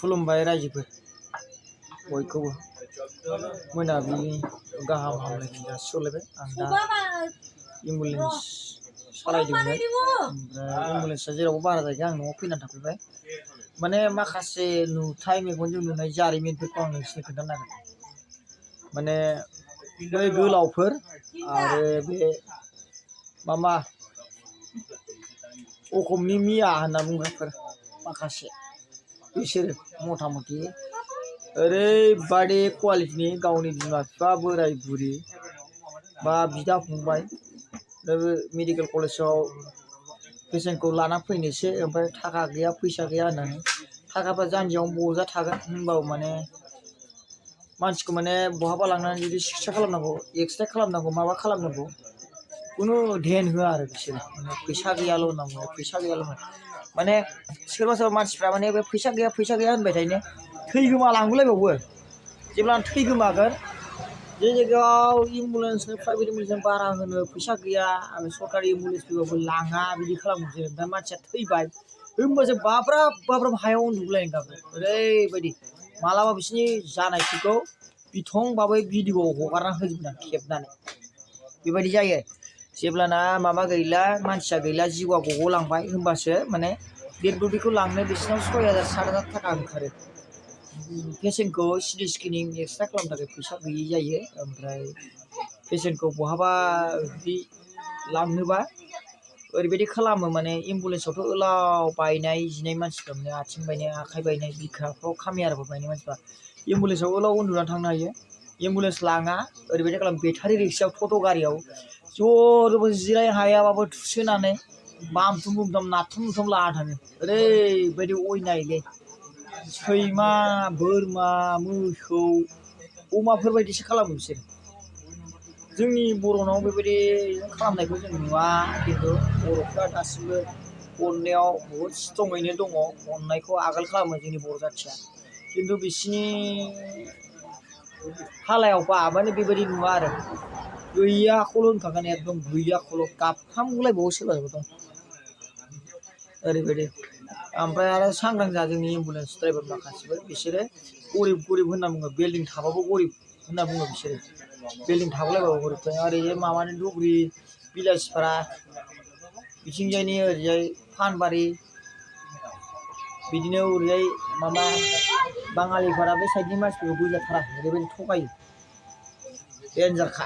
खुलुमबाय रायजोफोर बयखौबो मोनाबिलिनि गाहाम हामलायनाय जासिहरलायबाय। आं दा एम्बुलेन्स सालायदोंमोन, ओमफ्राय एम्बुलेन्सआ जेरावबो बारा जायगा आं न'आव फैनानै थाफैबाय। माने माखासे नुथाय मेगनजों नुनाय जारिमिनफोरखौ आं नोंसिनो खोन्थानो नागिरदों। माने बै गोलावफोर आरो बे मामा अखमनि मिया होनना बुंग्राफोर माखासे बिसोरो मथा मथि ओरैबादि क्वालिटिनि गावनि बिमा बिफा बोराय बुरि बा बिदा फंबाय मेडिकेल कलेजाव पेसेन्टखौ लाना फैनोसै, ओमफ्राय थाखा गैया फैसा गैया होननानै थाखाफ्रा जानजियावनो बजा थागोन होनबाबो माने मानसिखौ माने बहाबा लांनानै जुदि सिकित्सा खालामनांगौ, एक्सरे खालामनांगौ, माबा खालामनांगौ खुनु ध्यान होआ आरो बिसोरो। माने फैसा गैयाल' होनना बुङो, फैसा गैयाल' माने सोरबा सोरबा मानसिफ्रा माने बे फैसा गैया होनबाय थायोनो थैगोमालांगुलायबावो। जेब्ला थैगोमागोन जे जायगायाव एम्बुलेन्सनो प्राइभेट एम्बुलेन्सजों बारा होनो फैसा गैया, आरो सरकारि एम्बुलेन्स फैबाबो लाङा, बिदि खालामनोसै। ओमफ्राय मानसिया थैबाय होमबासो बाब्राब हायाव उन्दुगुलायनो गाबो। ओरैबायदि मालाबा बिसिनि जानायफोरखौ बिथं बाबै भिडिअ'आव हगारना होजोबना खेबनानै बेबायदि जायो। जेब्लाना माबा गैला, मानसिया गैला, जिउआ गग'लांबाय होमबासो माने डेड बडिखौ लांनो बिसिनाव 6,000 7,000 थाखा ओंखारो। पेसेन्टखौ सिटि स्केनिं एक्सरे खालामनो थाखाय फैसा गैयि जायो। ओमफ्राय पेसेन्टखौ बहाबा बिदि लांनोबा ओरैबायदि खालामो, माने एम्बुलेन्सआवथ' ओलाव बायनाय जिनाय मानसिफ्रा माने आथिं बायनाय, आखाइ बायनाय, बिखाफ्राव खामियाराफोर बायनाय मानसिफ्रा एम्बुलेन्सआव ओलाव उन्दुनानै थांनो हायो। एम्बुलेन्स लाङा, ओरैबायदि खालामो बेटारि रिक्सायाव टट' गारियाव ज' जिरायनो हायाबाबो थुसोनानै बामथुम बुमथाम नारथुम नुथुम लाना थाङो। ओरैबायदि अयनायलै सैमा, बोरमा, मोसौ, अमाफोरबायदिसो खालामो बिसोरो। जोंनि बर'नाव बेबायदि खालामनायखौ जों नुवा, खिन्थु बर'फ्रा दासिमबो अननायाव बहुद स्ट्रङैनो दङ। अननायखौ आगोल खालामो जोंनि बर' जाथिया, खिन्थु बिसिनि हालायावबा माने बेबायदि नुवा आरो गैयाखौल' होनखागोन, एकदम गैयाखौल' गाबफ्रामगुलायबावो सोरबा सोरबा दं ओरैबायदि। ओमफ्राय आरो सांग्रां जा जोंनि एम्बुलेन्स ड्राइभार माखासेफोर, बिसोरो गरिब होनना बुङो। बिल्डिं थाबाबो गरिब होनना बुङो बिसोरो। बिल्डिं थागुलायबाबो गरिब। ओरैजाय माबानि धुबुरि बिलासिपारा बिथिंजायनि ओरैजाय फानबारि, बिदिनो ओरैजाय माबा बाङालिपारा बे साइडनि मानसिफोरखौ बोजाथारा, ओरैबायदि थगायो, देन्जारखा।